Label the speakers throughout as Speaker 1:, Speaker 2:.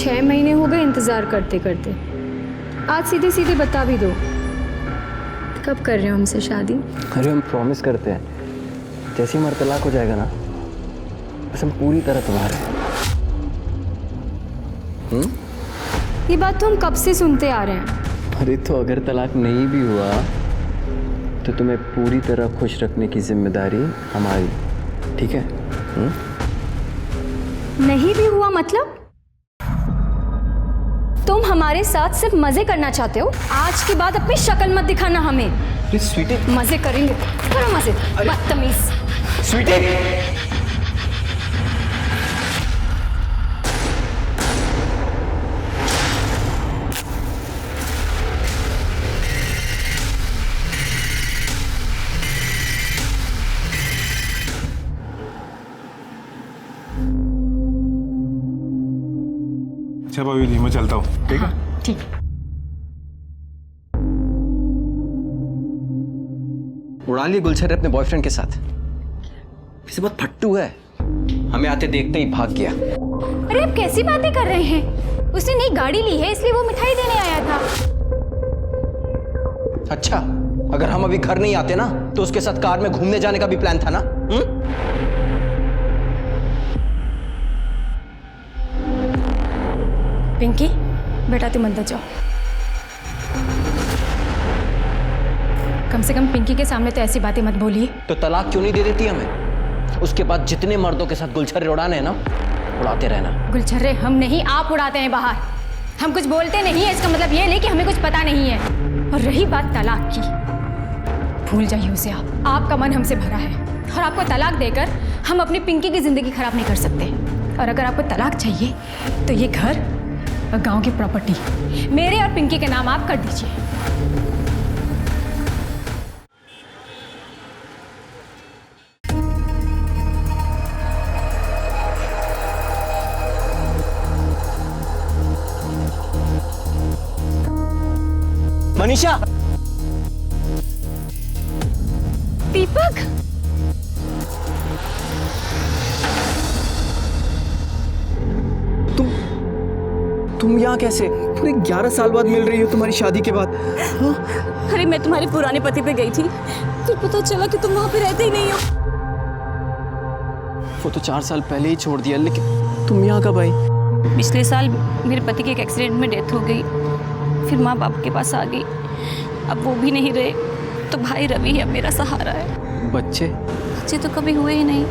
Speaker 1: 6 महीने हो गए इंतज़ार करते करते। आज सीधे सीधे बता भी दो, कब कर रहे हो हमसे शादी?
Speaker 2: अरे हम प्रॉमिस करते हैं, जैसे ही हमारा तलाक हो जाएगा ना, बस हम पूरी तरह तुम्हारे हैं।
Speaker 1: ये बात तो हम कब से सुनते आ रहे हैं।
Speaker 2: अरे तो अगर तलाक नहीं भी हुआ तो तुम्हें पूरी तरह खुश रखने की जिम्मेदारी हमारी, ठीक है?
Speaker 1: नहीं भी हुआ मतलब? तुम हमारे साथ सिर्फ मजे करना चाहते हो? आज के बाद अपनी शक्ल मत दिखाना हमें।
Speaker 2: स्वीटी,
Speaker 1: मजे करेंगे, करो मजे, बदतमीज।
Speaker 2: स्वीटी,
Speaker 3: अच्छा भाभी जी, मैं चलता हूँ, ठीक है?
Speaker 1: ठीक।
Speaker 2: उड़ा लिए गुलशन अपने बॉयफ्रेंड के साथ। वैसे बहुत फट्टू है, हमें आते देखते ही भाग गया।
Speaker 1: अरे आप कैसी बातें कर रहे हैं? उसने नई गाड़ी ली है, इसलिए वो मिठाई देने आया था।
Speaker 2: अच्छा, अगर हम अभी घर नहीं आते ना तो उसके साथ कार में घूमने जाने का भी प्लान था ना?
Speaker 1: पिंकी, बेटा तुम अंदर जाओ। कम से कम पिंकी के सामने तो ऐसी बातें मत बोलिए।
Speaker 2: तो तलाक क्यों नहीं दे देती हमें? उसके बाद जितने मर्दों के साथ गुलछर्रे उड़ाने हैं ना, उड़ाते रहना।
Speaker 1: गुलछर्रे हम नहीं, आप उड़ाते हैं बाहर। हम कुछ बोलते नहीं है, इसका मतलब ये नहीं कि हमें कुछ पता नहीं है। और रही बात तलाक की, भूल जाइए उसे आप। आपका मन हमसे भरा है और आपको तलाक देकर हम अपनी पिंकी की जिंदगी खराब नहीं कर सकते। और अगर आपको तलाक चाहिए तो ये घर और गांव की प्रॉपर्टी मेरे और पिंकी के नाम आप कर दीजिए।
Speaker 2: मनीषा,
Speaker 1: दीपक,
Speaker 2: तुम यहाँ कैसे? पूरे 11 साल बाद मिल रही हो तुम्हारी शादी के बाद। हाँ?
Speaker 4: अरे मैं तुम्हारे पुराने पति पे गई थी, फिर पता चला कि तुम वहां पे रहते ही नहीं हो।
Speaker 2: वो तो 4 साल पहले ही छोड़ दिया, लेकिन तुम यहाँ कब आई?
Speaker 4: पिछले साल मेरे पति के एक एक्सीडेंट में डेथ हो गई, फिर माँ बाप के पास आ गई। अब वो भी नहीं रहे तो भाई रवि है मेरा सहारा है।
Speaker 2: बच्चे
Speaker 4: तो कभी हुए ही नहीं।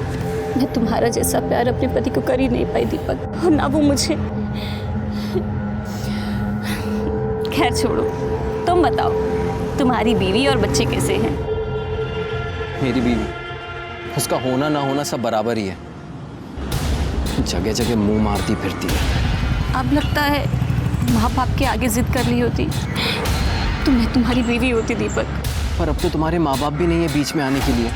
Speaker 4: मैं तुम्हारा जैसा प्यार अपने पति को कर ही नहीं पाई दीपक, और ना वो मुझे। खैर छोड़ो, तुम बताओ तुम्हारी बीवी और बच्चे कैसे हैं?
Speaker 2: मेरी बीवी, उसका होना ना होना सब बराबर ही है। जगह जगह मुंह मारती फिरती है।
Speaker 4: अब लगता है माँ बाप के आगे जिद कर ली होती तो मैं तुम्हारी बीवी होती दीपक।
Speaker 2: पर अब तो तुम्हारे माँ बाप भी नहीं है बीच में आने के लिए।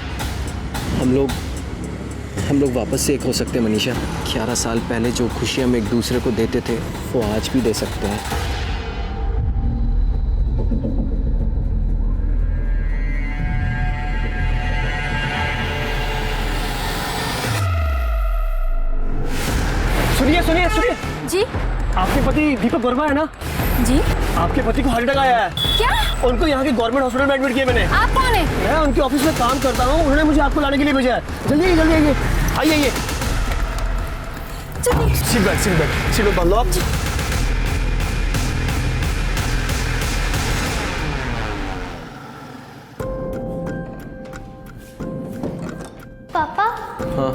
Speaker 2: हम लोग वापस से एक हो सकते हैं मनीषा। 11 साल पहले जो खुशी हम एक दूसरे को देते थे वो आज भी दे सकते हैं।
Speaker 5: सुनिए
Speaker 4: जी
Speaker 5: आपके पति दीपक वर्मा है ना
Speaker 4: जी।
Speaker 5: आपके पति को हार्ट अटैक आया है।
Speaker 4: क्या?
Speaker 5: उनको यहाँ के गवर्नमेंट हॉस्पिटल में एडमिट किया मैंने।
Speaker 4: आप कौन है?
Speaker 5: मैं उनके ऑफिस में काम करता हूँ, उन्होंने मुझे आपको लाने के लिए भेजा है। जल्दी आइए आइए। सीट बेल्ट बांध लो आप।
Speaker 6: पापा,
Speaker 2: हाँ,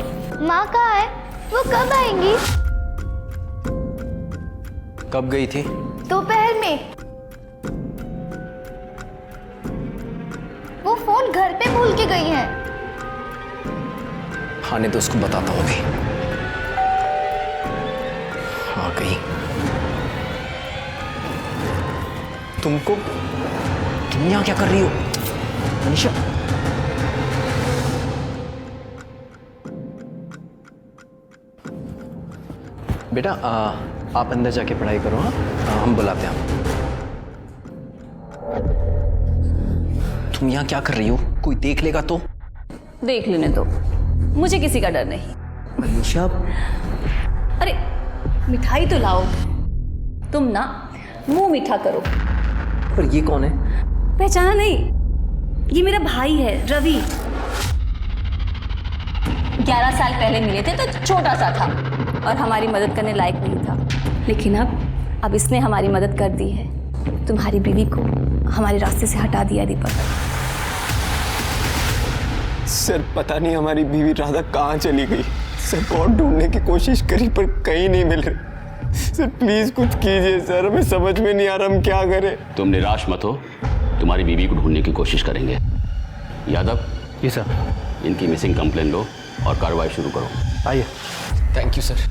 Speaker 6: माँ कहाँ है? वो कब आएंगी?
Speaker 2: कब गई थी?
Speaker 6: दोपहर में। वो फोन घर पे भूल के गई है।
Speaker 2: आने तो उसको बताता हूँ अभी। आ गई। तुम यहाँ क्या कर रही हो मनीषा? बेटा आप अंदर जाके पढ़ाई करो। हाँ, हम बुलाते हैं। तुम यहाँ क्या कर रही हो? कोई देख लेगा तो?
Speaker 4: देख लेने दो, मुझे किसी का डर नहीं।
Speaker 2: मनीषा,
Speaker 4: अरे मिठाई तो लाओ। तुम ना मुंह मीठा करो।
Speaker 2: पर ये कौन है?
Speaker 4: पहचाना नहीं? ये मेरा भाई है रवि। 11 साल पहले मिले थे तो छोटा सा था और हमारी मदद करने लायक नहीं था, लेकिन अब इसने हमारी मदद कर दी है। तुम्हारी बीवी को हमारे रास्ते से हटा दिया दीपक।
Speaker 2: सर पता नहीं हमारी बीवी राधा कहाँ चली गई। सर बहुत ढूंढने की कोशिश करी पर कहीं नहीं मिल रही। सर प्लीज कुछ कीजिए सर, हमें समझ में नहीं आ रहा हम क्या करें।
Speaker 7: तुम निराश मत हो, तुम्हारी बीवी को ढूंढने की कोशिश करेंगे। यादव,
Speaker 5: जी सर।
Speaker 7: इनकी मिसिंग कंप्लेन लो और कार्रवाई शुरू करो।
Speaker 5: आइए।
Speaker 2: Thank you sir.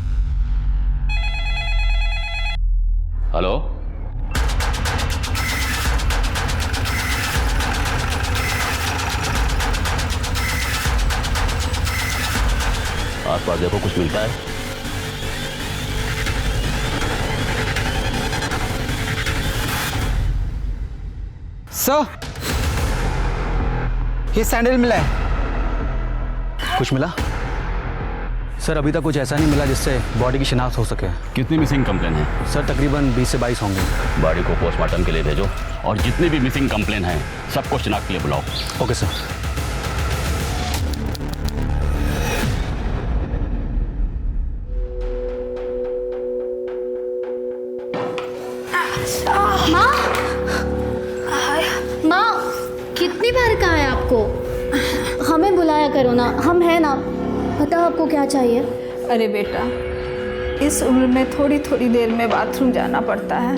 Speaker 7: हेलो, आसपास देखो कुछ मिलता है?
Speaker 8: सर, ये सैंडल मिला है। कुछ मिला? सर अभी तक कुछ ऐसा नहीं मिला जिससे बॉडी की शिनाख्त हो सके।
Speaker 7: कितनी मिसिंग कंप्लेन है?
Speaker 8: सर तकरीबन 20 से 22 होंगे।
Speaker 7: बॉडी को पोस्टमार्टम के लिए भेजो और जितनी भी मिसिंग कंप्लेन है सबको शिनाख्त के लिए बुलाओ।
Speaker 8: Okay sir.
Speaker 6: माँ, कितनी बार कहा है आपको? हमें बुलाया करो ना, हम हैं ना। बताओ आपको क्या चाहिए?
Speaker 9: अरे बेटा, इस उम्र में थोड़ी थोड़ी देर में बाथरूम जाना पड़ता है।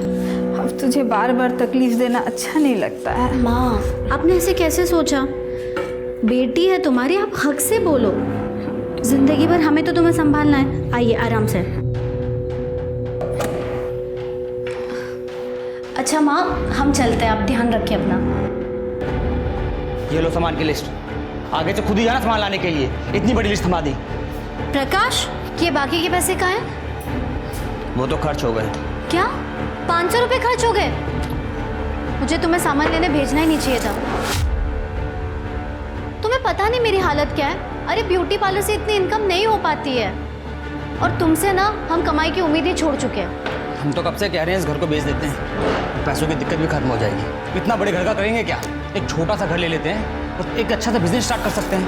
Speaker 9: अब तुझे बार बार तकलीफ देना अच्छा नहीं लगता है।
Speaker 6: माँ, आपने ऐसे कैसे सोचा? बेटी है तुम्हारी, आप हक से बोलो। जिंदगी भर हमें तो तुम्हें संभालना है। आइए आराम से। अच्छा माँ, हम चलते हैं, आप ध्यान रखिए अपना।
Speaker 8: ये लो सामान की लिस्ट। आगे से खुद ही जाना सामान लाने के लिए। इतनी बड़ी लिस्ट थमा दी।
Speaker 6: प्रकाश, ये बाकी के पैसे कहाँ हैं?
Speaker 8: वो तो खर्च हो गए।
Speaker 6: क्या 500 रुपये खर्च हो गए? मुझे तुम्हें सामान लेने भेजना ही नहीं चाहिए था। तुम्हें पता नहीं मेरी हालत क्या है? अरे ब्यूटी पार्लर से इतनी इनकम नहीं हो पाती है और तुमसे ना हम कमाई की उम्मीद ही छोड़ चुके हैं।
Speaker 8: हम तो कब से कह रहे हैं इस घर को बेच देते हैं, पैसों की दिक्कत भी खत्म हो जाएगी। इतना बड़े घर का करेंगे क्या? एक छोटा सा घर ले लेते हैं और एक अच्छा सा बिजनेस स्टार्ट कर सकते हैं।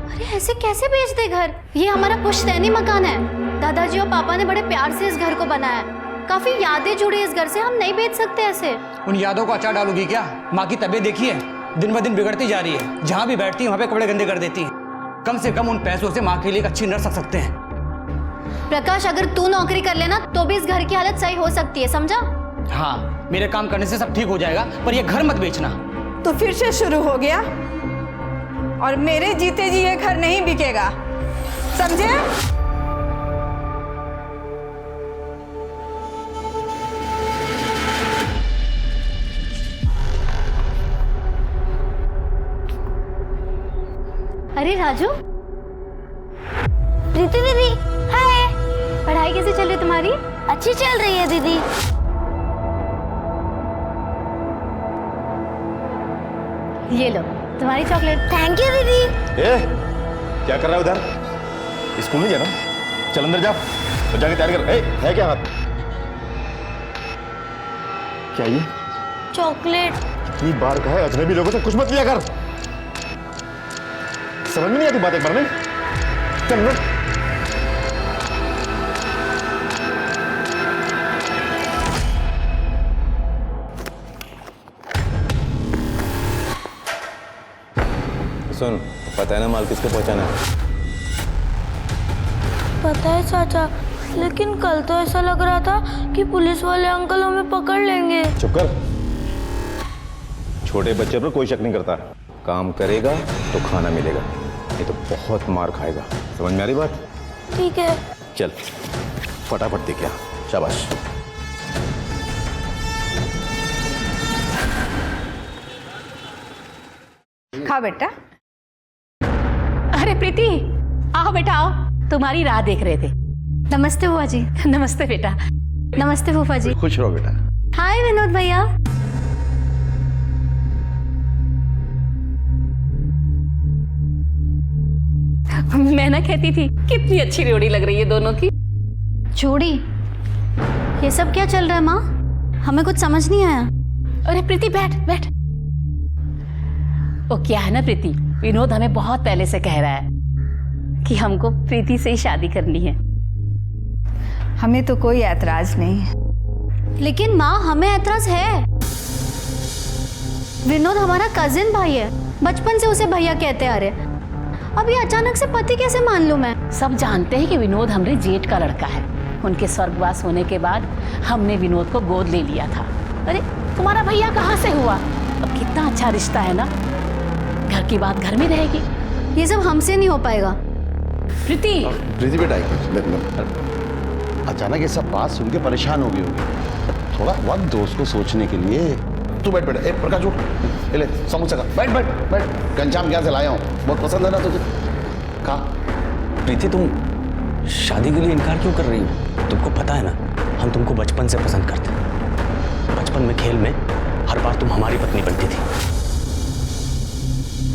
Speaker 6: अरे ऐसे कैसे बेच दे घर? ये हमारा पुश्तैनी मकान है। दादाजी और पापा ने बड़े प्यार से इस घर को बनाया है। काफी यादें जुड़ी इस घर से, हम नहीं बेच सकते ऐसे।
Speaker 8: उन यादों को अचार डालोगी क्या? माँ की तबीयत देखिए, दिन ब दिन बिगड़ती जा रही है। जहाँ भी बैठती है वहाँ पे कपड़े गंदे कर देती है। कम से कम उन पैसों से माँ के लिए एक अच्छी नर्स रख सकते हैं।
Speaker 6: प्रकाश, अगर तू नौकरी कर लेना तो भी इस घर की हालत सही हो सकती है, समझा?
Speaker 8: हाँ, मेरे काम करने से सब ठीक हो जाएगा, पर ये घर मत बेचना।
Speaker 9: तो फिर से शुरू हो गया और मेरे जीते जी ये घर नहीं बिकेगा, समझे?
Speaker 6: अरे राजू, प्रीति दीदी, हाय। पढ़ाई कैसे चल रही है तुम्हारी? अच्छी चल रही है दीदी। ये लो तुम्हारी चॉकलेट। थैंक यू दीदी।
Speaker 3: ए, क्या कर रहा है उधर? स्कूल नहीं जाना? चल अंदर जा तो जाके तैयार कर। ए, है क्या हाथ? क्या ये?
Speaker 6: चॉकलेट।
Speaker 3: कितनी बार कहा है अजनबी लोगों से कुछ मत लिया कर। समझ में नहीं आती बात एक बार में? चल ना। सुन, पता है ना माल किसको पहुंचाना है?
Speaker 6: पता है चाचा, लेकिन कल तो ऐसा लग रहा था कि पुलिस वाले अंकल हमें पकड़ लेंगे।
Speaker 3: चुप कर। छोटे बच्चे पर कोई शक नहीं करता। काम करेगा तो खाना मिलेगा, नहीं तो बहुत मार खाएगा। समझ में आ रही बात?
Speaker 6: ठीक है।
Speaker 3: चल फटाफट दे क्या। शाबाश।
Speaker 9: खा बेटा।
Speaker 4: अरे प्रीति, आओ बेटा आओ, तुम्हारी राह देख रहे थे।
Speaker 6: नमस्ते बुआ जी।
Speaker 4: नमस्ते बेटा।
Speaker 6: नमस्ते फूफा जी।
Speaker 3: खुश रहो बेटा।
Speaker 6: हाय विनोद भैया।
Speaker 4: मैं ना कहती थी कितनी अच्छी जोड़ी लग रही है दोनों की।
Speaker 6: जोड़ी? ये सब क्या चल रहा है माँ? हमें कुछ समझ नहीं आया।
Speaker 4: अरे प्रीति बैठ बैठ। वो क्या है ना प्रीति, विनोद हमें बहुत पहले से कह रहा है कि हमको प्रीति से ही शादी करनी है।
Speaker 9: हमें तो कोई ऐतराज नहीं है।
Speaker 6: लेकिन माँ हमें ऐतराज है। विनोद हमारा कजिन भाई है, बचपन से उसे भैया कहते आ रहे। अब ये अचानक से पति कैसे मान लूं मैं?
Speaker 4: सब जानते हैं कि विनोद हमारे जेठ का लड़का है। उनके स्वर्गवास होने के बाद हमने विनोद को गोद ले लिया था। अरे तुम्हारा भैया कहाँ से हुआ? अब कितना अच्छा रिश्ता है ना, घर की बात घर में रहेगी।
Speaker 6: ये सब हमसे नहीं हो पाएगा।
Speaker 4: प्रीति
Speaker 3: प्रीति बेटा, अचानक ये सब बात सुन के परेशान हो गई होगी। थोड़ा वक्त दो उसको सोचने के लिए। तू बैठ बेटा। प्रकाश उठ, ले समोसा खा। बैठ बैठ बैठ। घनश्याम क्या से लाया हूँ, बहुत पसंद है ना तुझे, खा।
Speaker 2: प्रीति, तुम शादी के लिए इनकार क्यों कर रही हो? तुमको पता है ना, हम तुमको बचपन से पसंद करते हैं। बचपन में खेल में हर बार तुम हमारी पत्नी बनती थी।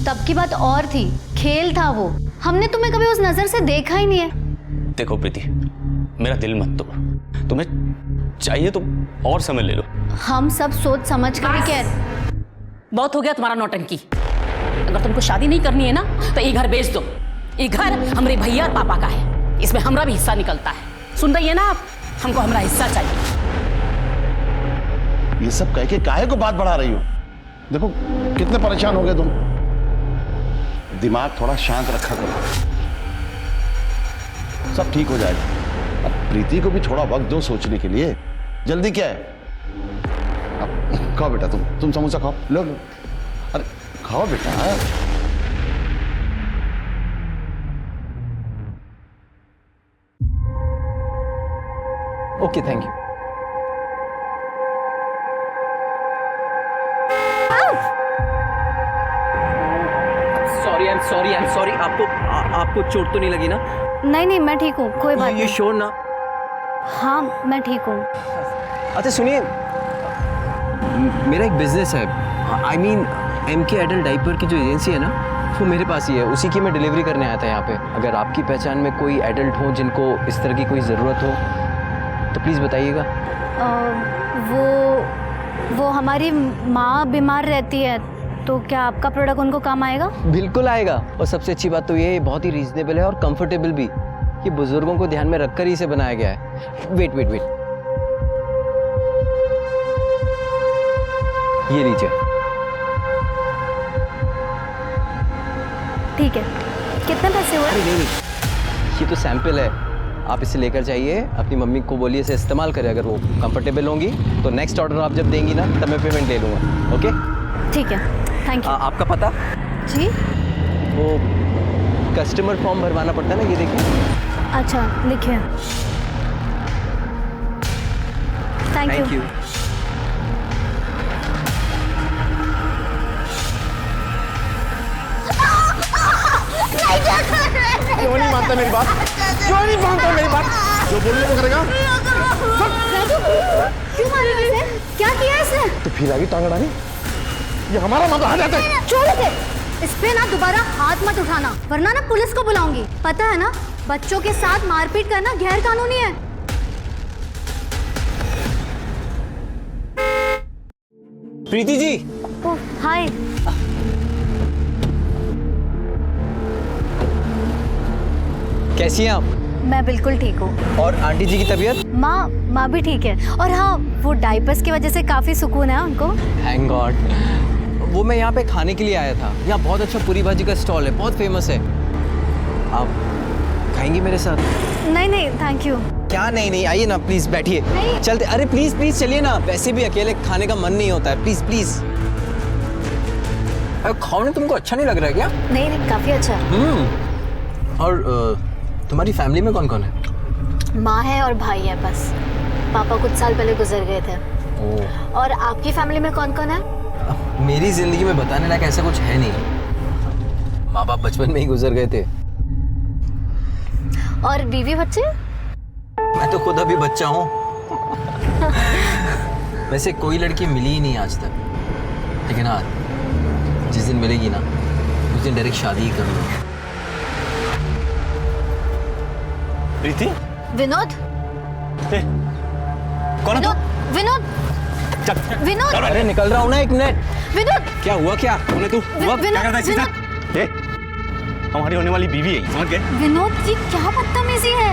Speaker 6: तब की बात और थी, खेल था वो। हमने तुम्हें कभी उस नजर से देखा ही नहीं है।
Speaker 2: देखो प्रीति, मेरा दिल मत तोड़। तुम्हें चाहिए तो और समय ले लो।
Speaker 6: हम सब सोच समझ कर ही कह।
Speaker 4: बहुत हो गया तुम्हारा नौटंकी। अगर तुमको शादी नहीं करनी है ना तो ये घर बेच दो। ये घर हमारे भैया और पापा का है, इसमें हमारा भी हिस्सा निकलता है। सुन रही है ना आप? हमको हमारा हिस्सा चाहिए।
Speaker 3: ये सब कह के काहे को बात बढ़ा रही हो? देखो कितने परेशान हो गए तुम। दिमाग थोड़ा शांत रखा करो, सब ठीक हो जाएगा। अब प्रीति को भी थोड़ा वक्त दो सोचने के लिए। जल्दी क्या है? अब खाओ बेटा, तुम समोसा खाओ। लो लो, अरे खाओ बेटा।
Speaker 2: Okay, thank you. Sorry, I am sorry. आपको चोट तो नहीं लगी ना?
Speaker 6: नहीं नहीं, मैं ठीक हूँ, कोई बात
Speaker 2: ये
Speaker 6: नहीं।
Speaker 2: श्योर ना?
Speaker 6: हाँ मैं ठीक हूँ।
Speaker 2: अच्छा सुनिए, मेरा एक बिजनेस है। I mean MK adult diaper की जो एजेंसी है ना, वो मेरे पास ही है। उसी की मैं डिलीवरी करने आया था यहाँ पे। अगर आपकी पहचान में कोई एडल्ट हो जिनको इस तरह की कोई ज़रूरत हो तो प्लीज़ बताइएगा।
Speaker 6: वो हमारी माँ बीमार रहती है, तो क्या आपका प्रोडक्ट उनको काम आएगा?
Speaker 2: बिल्कुल आएगा। और सबसे अच्छी बात तो ये बहुत ही रीजनेबल है और कंफर्टेबल भी। ये बुजुर्गों को ध्यान में रखकर ही इसे बनाया गया है। वेट, ये लीजिए।
Speaker 6: ठीक है, कितने पैसे हुए?
Speaker 2: अरे नहीं, ये तो सैंपल है। आप इसे लेकर जाइए, अपनी मम्मी को बोलिए इसे इस्तेमाल करें। अगर वो कंफर्टेबल होंगी तो नेक्स्ट ऑर्डर आप जब देंगी ना तब मैं पेमेंट ले लूँगा। ओके,
Speaker 6: ठीक है, थैंक यू।
Speaker 2: आपका पता?
Speaker 6: जी,
Speaker 2: वो कस्टमर फॉर्म भरवाना पड़ता है ना, ये देखिए।
Speaker 6: अच्छा लिखिए। Thank you.
Speaker 3: क्यों नहीं मानता मेरी बात? क्यों नहीं मानता मेरी बात? जो बोलने को करेगा।
Speaker 6: क्यों मारा इसे? क्या किया इसने?
Speaker 3: तो फिर आगे टांग अड़ानी? ये हमारा मामला आ जाता है।
Speaker 6: छोड़ दे, इस पे ना दोबारा हाथ मत उठाना, वरना ना पुलिस को बुलाऊंगी। पता है ना, बच्चों के साथ मारपीट करना गैर कानूनी है।
Speaker 2: प्रीति जी।
Speaker 6: ओह हाय।
Speaker 2: कैसी हैं आप?
Speaker 6: मैं बिल्कुल ठीक हूँ।
Speaker 2: और आंटी जी की तबीयत?
Speaker 6: माँ भी ठीक है। और हाँ, वो डाइपर्स की वजह से काफी सुकून है उनको।
Speaker 2: Thank God. वो मैं यहाँ पे खाने के लिए आया था। यहाँ बहुत अच्छा पूरी भाजी का स्टॉल है, बहुत फेमस है। आप खाएंगी मेरे साथ?
Speaker 6: नहीं थैंक यू।
Speaker 2: क्या नहीं, आइए ना प्लीज, बैठिए। चलते। अरे प्लीज चलिए ना, वैसे भी अकेले खाने का मन नहीं होता है। प्लीज। अरे खाओ ना, तुमको अच्छा नहीं लग रहा है क्या?
Speaker 6: नहीं काफी अच्छा है।
Speaker 2: और तुम्हारी फैमिली में कौन कौन है?
Speaker 6: माँ है और भाई है बस। पापा कुछ साल पहले गुजर गए थे। और आपकी फैमिली में कौन कौन है?
Speaker 2: मेरी जिंदगी में बताने लायक ऐसा कुछ है नहीं। माँ बाप बचपन में ही गुजर गए थे।
Speaker 6: और बीवी बच्चे?
Speaker 2: मैं तो खुद अभी बच्चा हूँ। वैसे कोई लड़की मिली ही नहीं आज तक, लेकिन हाँ, जिस दिन मिलेगी ना उस दिन डायरेक्ट शादी ही कर लूँगा। प्रीति?
Speaker 6: विनोद?
Speaker 8: कौन है तू?
Speaker 6: विनोद
Speaker 8: चल चल
Speaker 6: विनोद
Speaker 2: अरे निकल रहा हूँ ना, एक मिनट।
Speaker 6: विनोद
Speaker 2: क्या हुआ क्या?
Speaker 8: कौन है तू? हुआ? क्या करता है इसके
Speaker 6: विनोद
Speaker 8: साथ? ए, हमारी होने वाली बीवी है, समझ गए?
Speaker 6: विनोद ये क्या बदतमीजी है?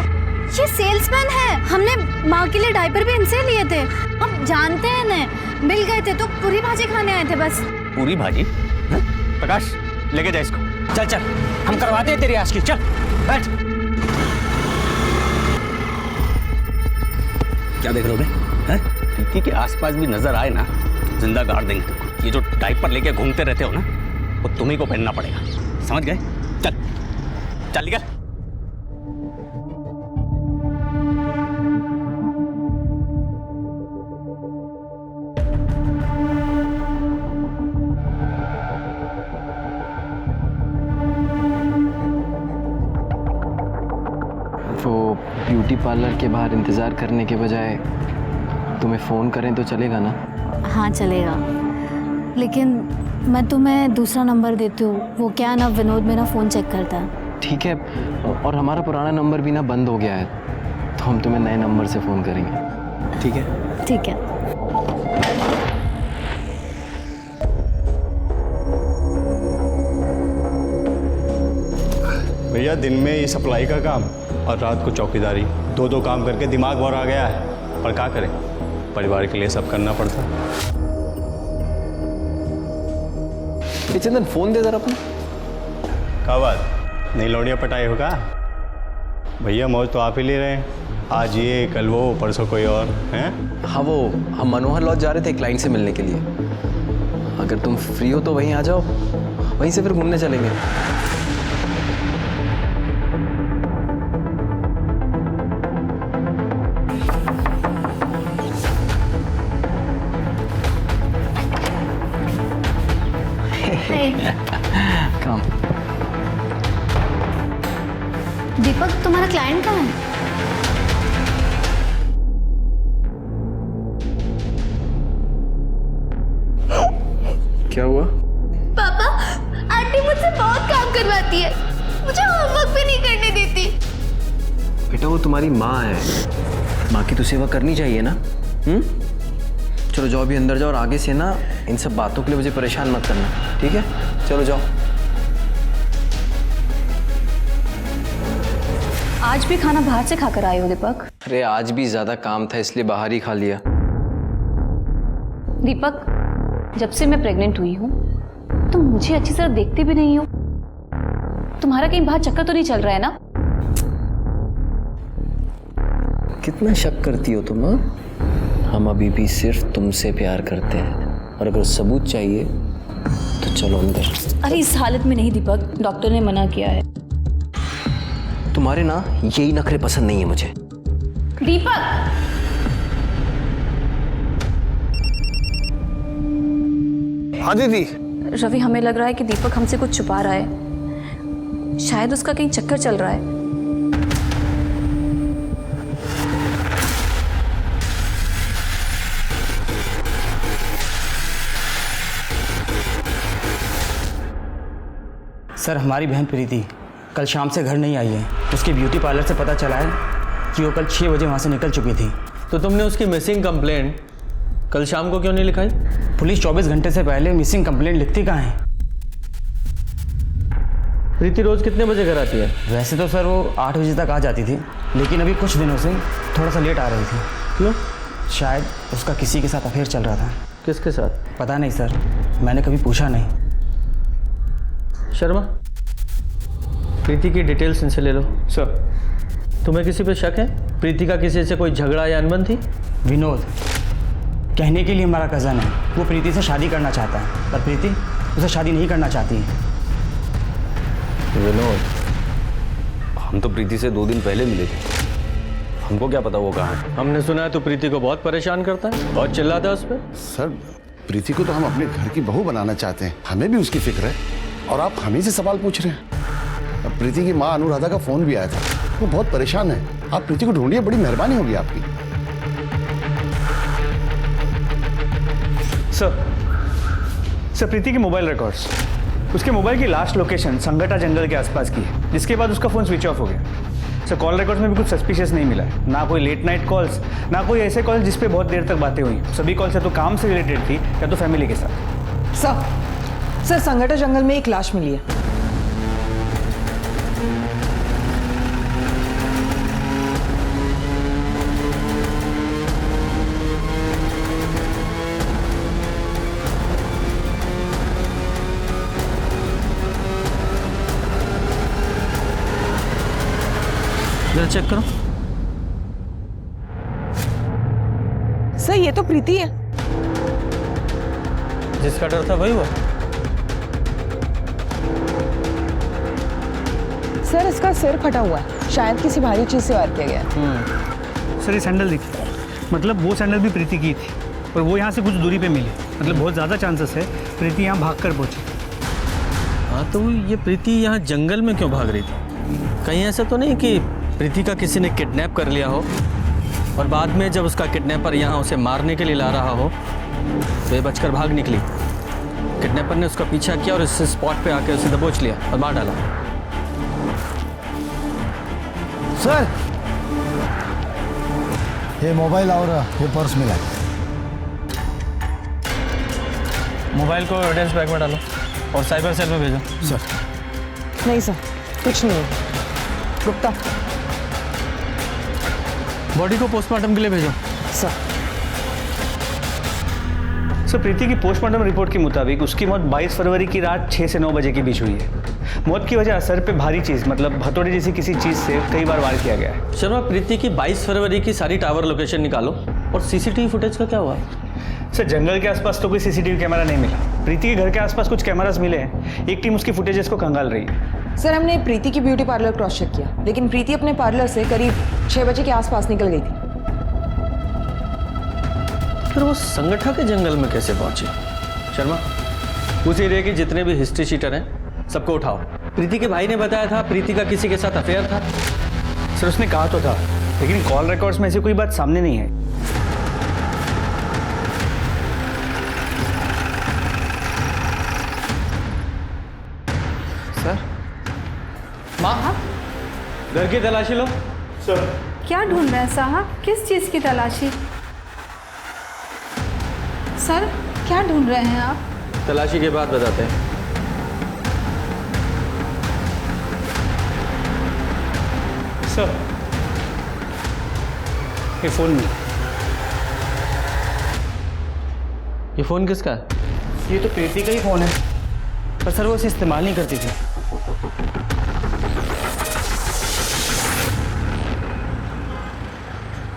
Speaker 6: ये सेल्समैन है। हमने माँ के लिए डायपर भी इनसे लिए थे। हम जानते हैं इन्हें, मिल गए थे तो पूरी भाजी खाने आए थे बस।
Speaker 8: पूरी भाजी? हाँ? प्रकाश लेके जा इसको। चल चल, हम करवाते हैं तेरी आज की। चल बैठ। क्या देख रहे हो बे? हैं? प्रीति के आसपास भी नजर आए ना, जिंदा गाड़ देंगे तुमको। ये जो डायपर लेके घूमते रहते हो ना, वो तुम्ही को पहनना पड़ेगा, समझ गए? चल चल निकल।
Speaker 2: वो ब्यूटी पार्लर के बाहर इंतज़ार करने के बजाय तुम्हें फ़ोन करें तो चलेगा ना?
Speaker 6: हाँ चलेगा, लेकिन मैं तुम्हें दूसरा नंबर देती हूँ। वो क्या ना, विनोद मेरा फ़ोन चेक करता है।
Speaker 2: ठीक है, और हमारा पुराना नंबर भी ना बंद हो गया है, तो हम तुम्हें नए नंबर से फ़ोन करेंगे, ठीक है?
Speaker 6: ठीक है।
Speaker 10: भैया दिन में ये सप्लाई का काम और रात को चौकीदारी, दो काम करके दिमाग भर आ गया है। पर क्या करें, परिवार के लिए सब करना पड़ता है।
Speaker 2: ये चंदन फ़ोन दे जरा अपना।
Speaker 10: क्या बात, नई लौड़िया पटाई होगा? भैया मौज तो आप ही ले रहे हैं, आज ये कल वो परसों कोई और हैं?
Speaker 2: हाँ, वो हम मनोहर लॉज जा रहे थे क्लाइंट से मिलने के लिए। अगर तुम फ्री हो तो वहीं आ जाओ, वहीं से फिर घूमने चलेंगे। काम।
Speaker 6: दीपक तुम्हारा क्लाइंट कहाँ है?
Speaker 2: क्या हुआ?
Speaker 6: पापा, आंटी मुझसे बहुत काम करवाती है, मुझे होमवर्क भी नहीं करने देती।
Speaker 2: बेटा वो तुम्हारी माँ है, माँ की तो सेवा करनी चाहिए ना। चलो जाओ, अभी अंदर जाओ, और आगे से ना इन सब बातों के लिए मुझे परेशान मत करना, ठीक है? चलो जाओ।
Speaker 4: आज भी खाना बाहर से खाकर आए हो दीपक?
Speaker 2: अरे आज भी ज़्यादा काम था इसलिए बाहर ही खा लिया।
Speaker 4: दीपक, जब से मैं प्रेग्नेंट हुई हूँ तुम मुझे अच्छी तरह देखते भी नहीं हो। तुम्हारा कहीं बाहर चक्कर तो नहीं चल रहा है ना?
Speaker 2: कितना शक करती हो तुम? हम अभी भी सिर्फ तुमसे प्यार करते हैं, और अगर सबूत चाहिए तो चलो अंदर।
Speaker 4: अरे इस हालत में नहीं दीपक, डॉक्टर ने मना किया है।
Speaker 2: तुम्हारे ना यही नखरे पसंद नहीं है मुझे।
Speaker 4: दीपक,
Speaker 5: हाँ दीदी।
Speaker 4: रवि, हमें लग रहा है कि दीपक हमसे कुछ छुपा रहा है। शायद उसका कहीं चक्कर चल रहा है।
Speaker 8: सर, हमारी बहन प्रीति कल शाम से घर नहीं आई है। उसके ब्यूटी पार्लर से पता चला है कि वो कल 6 बजे वहाँ से निकल चुकी थी।
Speaker 11: तो तुमने उसकी मिसिंग कंप्लेंट कल शाम को क्यों नहीं लिखाई?
Speaker 8: पुलिस 24 घंटे से पहले मिसिंग कंप्लेंट लिखती कहाँ है?
Speaker 11: प्रीति रोज कितने बजे घर आती है?
Speaker 8: वैसे तो सर वो 8 बजे तक आ जाती थी, लेकिन अभी कुछ दिनों से थोड़ा सा लेट आ रही थी।
Speaker 11: क्यों?
Speaker 8: शायद उसका किसी के साथ अफेयर चल रहा था।
Speaker 11: किसके साथ?
Speaker 8: पता नहीं सर, मैंने कभी पूछा नहीं।
Speaker 11: शर्मा, प्रीति की डिटेल्स इनसे ले लो।
Speaker 10: सर,
Speaker 11: तुम्हें किसी पे शक है? प्रीति का किसी से कोई झगड़ा या अनबन थी?
Speaker 8: विनोद कहने के लिए हमारा कज़न है, वो प्रीति से शादी करना चाहता है, पर प्रीति उसे शादी नहीं करना चाहती है।
Speaker 7: विनोद, हम तो प्रीति से 2 दिन पहले मिले थे, हमको क्या पता वो कहाँ है।
Speaker 11: हमने सुना है तो प्रीति को बहुत परेशान करता है, बहुत चिल्लाता है उस पर।
Speaker 3: सर, प्रीति को तो हम अपने घर की बहू बनाना चाहते हैं, हमें भी उसकी फिक्र है, और आप हम ही से सवाल पूछ रहे हैं। अब प्रीति की माँ अनुराधा का फोन भी आया था, वो बहुत परेशान है। आप प्रीति को ढूंढिए, बड़ी मेहरबानी होगी आपकी।
Speaker 10: सर प्रीति के मोबाइल रिकॉर्ड्स, उसके मोबाइल की लास्ट लोकेशन संगटा जंगल के आसपास की है, जिसके बाद उसका फ़ोन स्विच ऑफ हो गया।
Speaker 12: सर कॉल रिकॉर्ड्स में भी कुछ सस्पिशियस नहीं मिला है, ना कोई लेट नाइट कॉल्स, ना कोई ऐसे कॉल जिस पे बहुत देर तक बातें हुई। सभी कॉल्स या तो काम से रिलेटेड थी या तो फैमिली के साथ।
Speaker 13: सर संगठा जंगल में एक लाश मिली है।
Speaker 11: जरा चेक करो।
Speaker 13: सर ये तो प्रीति है।
Speaker 11: जिसका डर था वही हुआ।
Speaker 13: सर इसका सिर फटा हुआ है, शायद किसी भारी चीज से वार किया गया है।
Speaker 12: सर ये सैंडल दिखी, मतलब वो सैंडल भी प्रीति की थी और वो यहाँ से कुछ दूरी पे मिली, मतलब बहुत ज़्यादा चांसेस है प्रीति यहाँ भाग कर पहुँची।
Speaker 11: हाँ तो ये प्रीति यहाँ जंगल में क्यों भाग रही थी? कहीं ऐसा तो नहीं कि प्रीति का किसी ने किडनैप कर लिया हो और बाद में जब उसका किडनैपर यहाँ उसे मारने के लिए ला रहा हो तो ये बचकर भाग निकली। किडनैपर ने उसका पीछा किया और इस स्पॉट पे आके उसे दबोच लिया और मार डाला।
Speaker 5: सर ये मोबाइल और ये पर्स मिला।
Speaker 11: मोबाइल को एविडेंस बैग में डालो और साइबर सेल में भेजो।
Speaker 5: सर
Speaker 13: नहीं सर कुछ नहीं है। गुप्ता
Speaker 11: बॉडी को पोस्टमार्टम के लिए भेजो।
Speaker 13: सर
Speaker 12: सर प्रीति की पोस्टमार्टम रिपोर्ट के मुताबिक उसकी मौत 22 फरवरी की रात 6 से 9 बजे के बीच हुई है। मौत की वजह सर पे भारी चीज़ मतलब हथौड़ी जैसी किसी चीज़ से कई बार वार किया गया है।
Speaker 11: शर्मा प्रीति की 22 फरवरी की सारी टावर लोकेशन निकालो और सीसीटीवी फुटेज का क्या हुआ?
Speaker 12: सर जंगल के आसपास तो कोई सीसीटीवी कैमरा नहीं मिला। प्रीति के घर के आसपास कुछ कैमरास मिले हैं, एक टीम उसकी फुटेजेस को खंगाल रही है।
Speaker 13: सर हमने प्रीति की ब्यूटी पार्लर क्रॉस चेक किया, लेकिन प्रीति अपने पार्लर से करीब 6 बजे के आसपास निकल गई थी।
Speaker 11: फिर वो संगठा के जंगल में कैसे पहुंची? शर्मा उस एरिया के जितने भी हिस्ट्री शीटर हैं सबको उठाओ। प्रीति के भाई ने बताया था प्रीति का किसी के साथ अफेयर था।
Speaker 12: सर उसने कहा तो था, लेकिन कॉल रिकॉर्ड्स में ऐसी कोई बात सामने नहीं है।
Speaker 11: सर माँ घर की तलाशी लो।
Speaker 10: सर
Speaker 9: क्या ढूंढ रहे हैं साहब? किस चीज की तलाशी? सर क्या ढूंढ रहे हैं आप?
Speaker 11: तलाशी के बाद बताते हैं।
Speaker 12: सर ये फोन में।
Speaker 11: ये फोन किसका है?
Speaker 12: ये तो प्रीति का ही फोन है, पर सर वो इसे इस्तेमाल नहीं करती थी।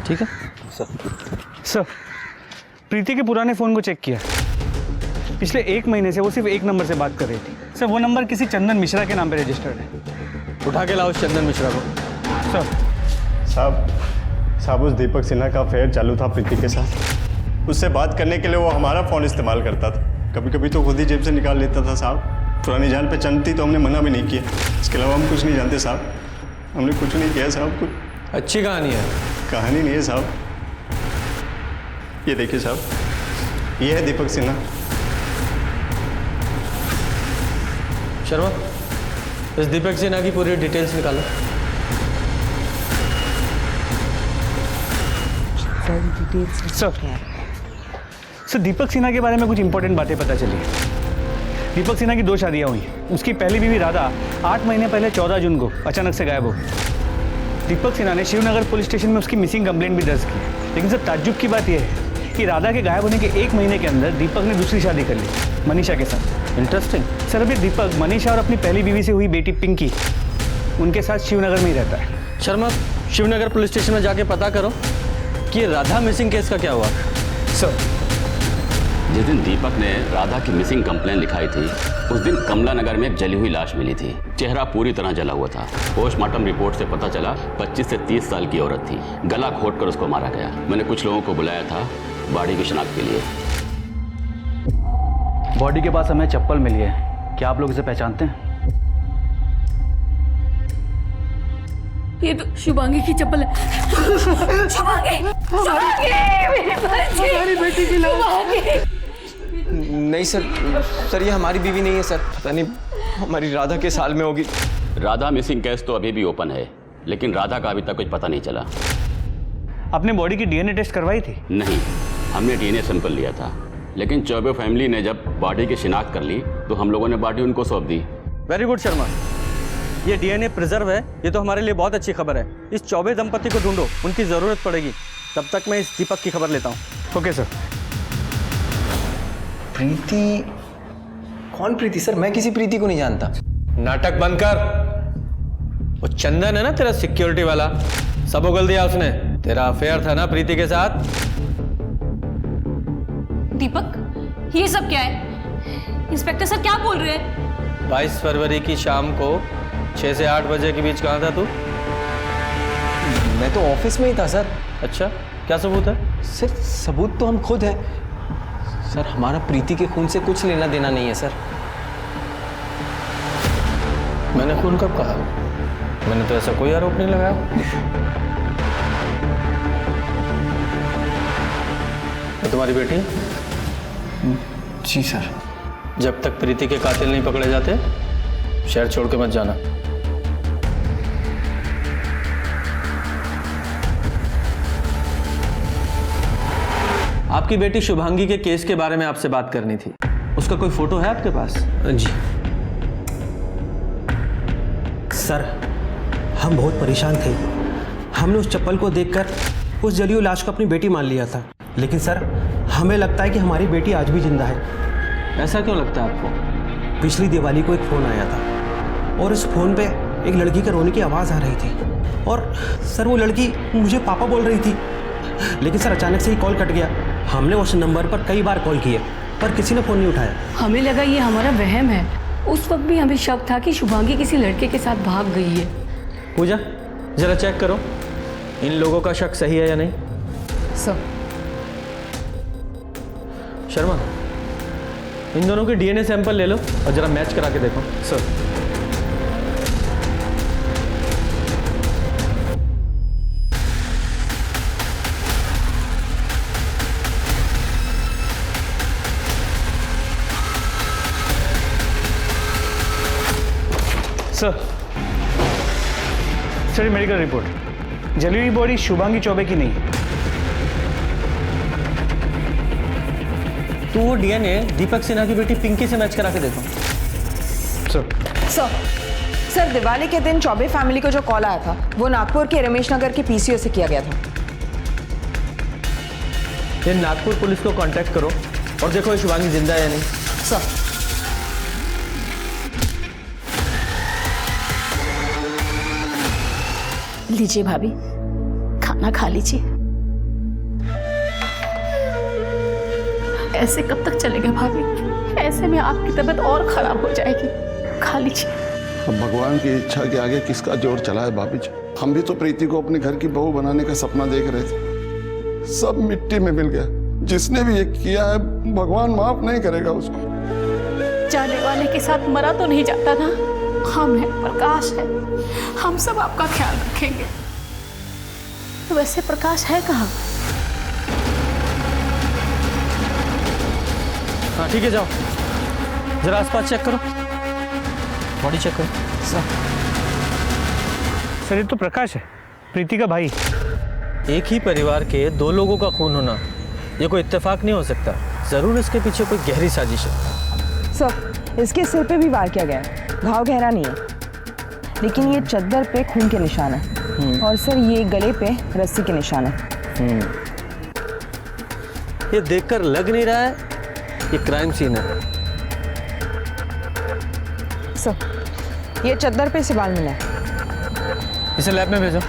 Speaker 11: ठीक है
Speaker 12: सर प्रीति के पुराने फ़ोन को चेक किया, पिछले 1 महीने से वो सिर्फ एक नंबर से बात कर रही थी। सर वो नंबर किसी चंदन मिश्रा के नाम पे रजिस्टर्ड है।
Speaker 11: उठा के लाओ चंदन मिश्रा को।
Speaker 10: साहब उस दीपक सिन्हा का अफेयर चालू था प्रीति के साथ। उससे बात करने के लिए वो हमारा फ़ोन इस्तेमाल करता था, कभी कभी तो खुद ही जेब से निकाल लेता था साहब। पुरानी जान पहचान थी तो हमने मना भी नहीं किया। इसके अलावा हम कुछ नहीं जानते साहब, हमने कुछ नहीं किया साहब। कुछ
Speaker 2: अच्छी कहानी है।
Speaker 10: कहानी नहीं है साहब, ये देखिए साहब, ये है दीपक सिन्हा।
Speaker 11: शर्मा इस दीपक सिन्हा की पूरी डिटेल्स निकालो।
Speaker 12: सर दीपक सिन्हा के बारे में कुछ इंपॉर्टेंट बातें पता चली है। दीपक सिन्हा की 2 शादियां हुई। उसकी पहली बीवी राधा 8 महीने पहले 14 जून को अचानक से गायब हो गई। दीपक सिन्हा ने शिवनगर पुलिस स्टेशन में उसकी मिसिंग कंप्लेंट भी दर्ज की। लेकिन सर ताज्जुब की बात यह है कि राधा के गायब होने के 1 महीने के अंदर दीपक ने दूसरी शादी कर ली मनीषा के साथ।
Speaker 11: इंटरेस्टिंग।
Speaker 12: सर अभी दीपक मनीषा और अपनी पहली बीवी से हुई बेटी पिंकी उनके साथ शिवनगर में ही रहता है।
Speaker 11: शर्मा शिवनगर पुलिस स्टेशन में जाके पता करो कि राधा मिसिंग केस का क्या हुआ।
Speaker 12: सर
Speaker 8: जिस दिन दीपक ने राधा की मिसिंग कंप्लेन लिखाई थी उस दिन कमला नगर में एक जली हुई लाश मिली थी। चेहरा पूरी तरह जला हुआ था। पोस्टमार्टम रिपोर्ट से पता चला 25 से 30 साल की औरत थी। गला घोंटकर उसको मारा गया। मैंने कुछ लोगों को बुलाया था बॉडी की शिनाख्त के लिए।
Speaker 12: बॉडी के पास हमें चप्पल मिली है, क्या आप लोग इसे पहचानते हैं?
Speaker 4: ये तो शुभांगी की चप्पल है। शुभांगी मेरी बेटी की लाश।
Speaker 2: नहीं सर ये हमारी बीवी नहीं है सर। पता नहीं हमारी राधा के साल में होगी।
Speaker 8: राधा मिसिंग केस तो अभी भी ओपन है। लेकिन राधा का अभी तक कुछ पता नहीं चला।
Speaker 12: आपने बॉडी की डीएनए टेस्ट करवाई थी?
Speaker 8: नहीं, हमने डीएनए सैंपल लिया था, लेकिन चौबे फैमिली ने जब बॉडी की शिनाख्त कर ली तो हम लोगों ने बॉडी उनको सौंप दी।
Speaker 11: वेरी गुड शर्मा, ये डीएनए प्रिजर्व है, ये तो हमारे लिए बहुत अच्छी खबर है। इस चौबे दंपति को ढूंढो, उनकी ज़रूरत पड़ेगी। तब तक मैं इस दीपक की खबर लेता हूँ।
Speaker 12: Okay sir.
Speaker 2: प्रीति? कौन प्रीति सर? मैं किसी प्रीति को नहीं जानता।
Speaker 11: नाटक बंद कर। वो चंदन है ना तेरा सिक्योरिटी वाला, सब उगल दिया उसने। तेरा अफेयर था ना प्रीति के साथ।
Speaker 4: दीपक, ये सब क्या है? इंस्पेक्टर सर क्या बोल रहे हैं?
Speaker 11: 22 फरवरी की शाम को 6 से 8 बजे के बीच कहाँ था तू?
Speaker 2: मैं तो ऑफिस में ही था सर।
Speaker 11: अच्छा, क्या सबूत है?
Speaker 2: सर सबूत तो हम खुद हैं सर। हमारा प्रीति के खून से कुछ लेना देना नहीं है सर।
Speaker 11: मैंने खून कब कहा? मैंने तो ऐसा कोई आरोप नहीं लगाया। तो तुम्हारी बेटी?
Speaker 2: जी सर।
Speaker 11: जब तक प्रीति के कातिल नहीं पकड़े जाते शहर छोड़ के मत जाना। आपकी बेटी शुभांगी के केस के बारे में आपसे बात करनी थी। उसका कोई फोटो है आपके पास?
Speaker 2: जी
Speaker 5: सर, हम बहुत परेशान थे। हमने उस चप्पल को देखकर उस जली हुई लाश को अपनी बेटी मान लिया था, लेकिन सर हमें लगता है कि हमारी बेटी आज भी जिंदा है।
Speaker 11: ऐसा क्यों लगता है आपको?
Speaker 5: पिछली दिवाली को एक फ़ोन आया था और उस फ़ोन पे एक लड़की के रोने की आवाज़ आ रही थी और सर वो लड़की मुझे पापा बोल रही थी, लेकिन सर अचानक से ही कॉल कट गया। हमने उस नंबर पर कई बार कॉल किए पर किसी ने फ़ोन नहीं उठाया।
Speaker 4: हमें लगा ये हमारा वहम है। उस वक्त भी हमें शक था कि शुभांगी किसी लड़के के साथ भाग गई है।
Speaker 11: पूजा, जरा चेक करो इन लोगों का शक सही है या नहीं।
Speaker 13: सर।
Speaker 11: शर्मा, इन दोनों के डीएनए सैंपल ले लो और जरा मैच करा के देखो।
Speaker 12: सर। सर, मेडिकल रिपोर्ट, जली हुई बॉडी शुभांगी चौबे की नहीं है।
Speaker 11: तो वो डीएनए दीपक सिन्हा की बेटी पिंकी से मैच करा के देखो।
Speaker 13: सर, दिवाली के दिन चौबे फैमिली को जो कॉल आया था वो नागपुर के रमेश नगर के पीसीओ से किया गया था।
Speaker 11: ये नागपुर पुलिस को कांटेक्ट करो और देखो ये शुभांगी जिंदा है या नहीं।
Speaker 13: सर।
Speaker 4: लीजिए भाभी, खाना खा लीजिए। ऐसे कब तक चलेगा भाभी? ऐसे में आपकी तबीयत और खराब हो जाएगी। खा लीजिए।
Speaker 3: अब भगवान की इच्छा के आगे किसका जोर चला है भाभी जी? हम भी तो प्रीति को अपने घर की बहू बनाने का सपना देख रहे थे, सब मिट्टी में मिल गया। जिसने भी ये किया है भगवान माफ नहीं करेगा उसको।
Speaker 4: जाने वाले के साथ मरा तो नहीं जाता ना। हम है, प्रकाश है, हम सब आपका ख्याल रखेंगे। तो वैसे प्रकाश है कहाँ?
Speaker 11: हाँ ठीक है, जाओ जरा आसपास चेक करो, बॉडी चेक करो।
Speaker 12: सर ये तो प्रकाश है, प्रीति का भाई।
Speaker 11: एक ही परिवार के दो लोगों का खून होना ये कोई इत्तेफाक नहीं हो सकता। जरूर इसके पीछे कोई गहरी साजिश है।
Speaker 13: सर, इसके सिर पे भी वार किया गया है। घाव गहरा नहीं है, लेकिन ये चद्दर पे खून के निशान है और सर ये गले पे रस्सी के निशान है।
Speaker 11: ये देखकर लग नहीं रहा है ये क्राइम सीन है।
Speaker 13: सर, ये चद्दर पे से बाल मिला है।
Speaker 11: इसे लैब में भेजो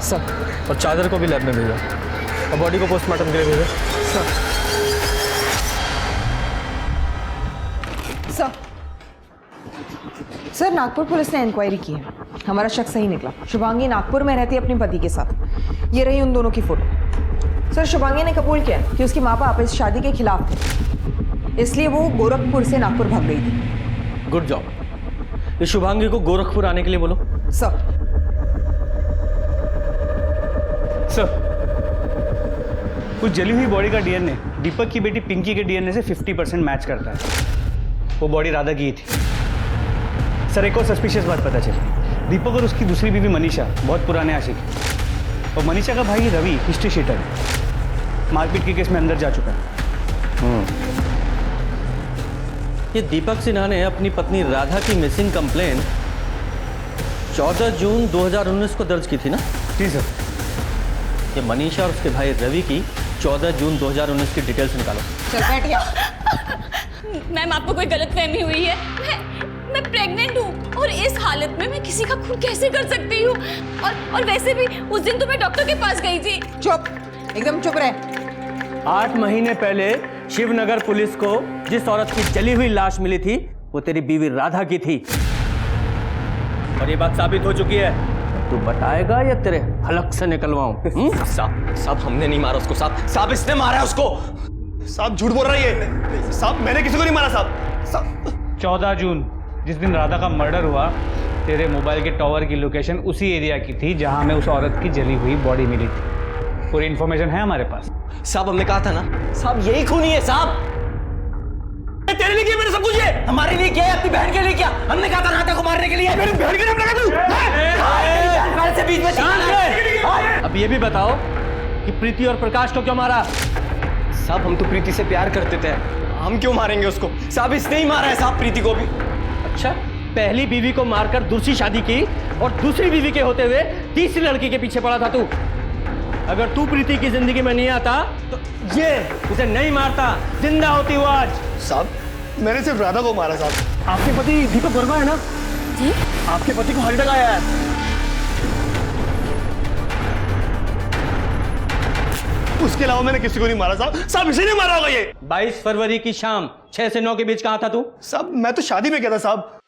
Speaker 13: सर।
Speaker 11: और चादर को भी लैब में भेजो और बॉडी को पोस्टमार्टम के लिए भेजो।
Speaker 13: सर, नागपुर पुलिस ने इंक्वायरी की है। हमारा शक सही निकला। शुभांगी नागपुर में रहती है अपने पति के साथ। ये रही उन दोनों की फोटो। सर, शुभांगी ने कबूल किया कि उसके माँ बाप इस शादी के खिलाफ थे, इसलिए वो गोरखपुर से नागपुर भाग गई थी।
Speaker 11: Good job. इस शुभांगी को गोरखपुर आने के लिए बोलो।
Speaker 13: सर।
Speaker 12: उस जली हुई बॉडी का डीएनए दीपक की बेटी पिंकी के डीएनए से 50% मैच करता है। वो बॉडी राधा की ही थी। सर, एक और सस्पिशियस बात पता चली। दीपक और उसकी दूसरी बीवी मनीषा बहुत पुराने आशिक हैं। और मनीषा का भाई रवि हिस्ट्री शीटर है, मारपीट के केस में अंदर जा चुका है।
Speaker 11: ये दीपक सिन्हा ने अपनी पत्नी राधा की मिसिंग कंप्लेन 14 जून 2019 को दर्ज की थी ना?
Speaker 12: जी सर।
Speaker 11: ये मनीषा और उसके भाई रवि की 14 जून 2019 की डिटेल्स निकालो।
Speaker 13: चल बैठ गया।
Speaker 4: मैम, आपको कोई गलतफहमी हुई है। मैं प्रेग्नेंट हूँ और इस हालत में मैं किसी का खून कैसे कर सकती हूँ? और वैसे भी उस दिन तो मैं डॉक्टर के पास गई थी।
Speaker 13: चुप, एकदम चुप रहे।
Speaker 11: 8 महीने पहले शिवनगर पुलिस को जिस औरत की जली हुई लाश मिली थी वो तेरी बीवी राधा की थी, और ये बात साबित हो चुकी है। तू बताएगा या तेरे हलक से निकलवाऊं?
Speaker 2: साहब हमने नहीं मारा उसको साहब इसने मारा है उसको।
Speaker 10: साहब झूठ बोल रहा है। साहब मैंने किसी को नहीं मारा साहब।
Speaker 12: 14 जून जिस दिन राधा का मर्डर हुआ, तेरे मोबाइल के टॉवर की लोकेशन उसी एरिया की थी जहां में उस औरत की जली हुई बॉडी मिली थी। पूरी इन्फॉर्मेशन है हमारे पास।
Speaker 2: साहब हमने कहा था ना साहब, यही खूनी है साहब। तेरे लिए किया मैंने सब कुछ, ये हमारे लिए किया, अपनी बहन के लिए किया। हमने कहा था राधा को मारने के लिए। मेरी बहन के नाम लगा तू से बीच में।
Speaker 11: अब ये भी बताओ कि प्रीति और प्रकाश को क्यों मारा?
Speaker 2: साहब हम तो प्रीति से प्यार करते थे, हम क्यों मारेंगे उसको? साहब इसने ही मारा है साहब प्रीति को भी।
Speaker 11: अच्छा, पहली बीवी को मारकर दूसरी शादी की और दूसरी बीवी के होते हुए तीसरी लड़की के पीछे पड़ा था तू। अगर तू प्रीति की जिंदगी में नहीं आता तो ये उसे नहीं मारता, जिंदा होती वो आज।
Speaker 10: साहब मैंने सिर्फ राधा को मारा साहब।
Speaker 12: आपके पति दीपक वर्मा है ना?
Speaker 4: जी।
Speaker 12: आपके पति को हार्ट अटैक आया है।
Speaker 10: उसके अलावा मैंने किसी को नहीं मारा साहब। साहब इसे नहीं मारा होगा ये।
Speaker 11: 22 फरवरी की शाम 6 से 9 के बीच कहाँ था तू?
Speaker 10: साहब मैं तो शादी में गया था साहब।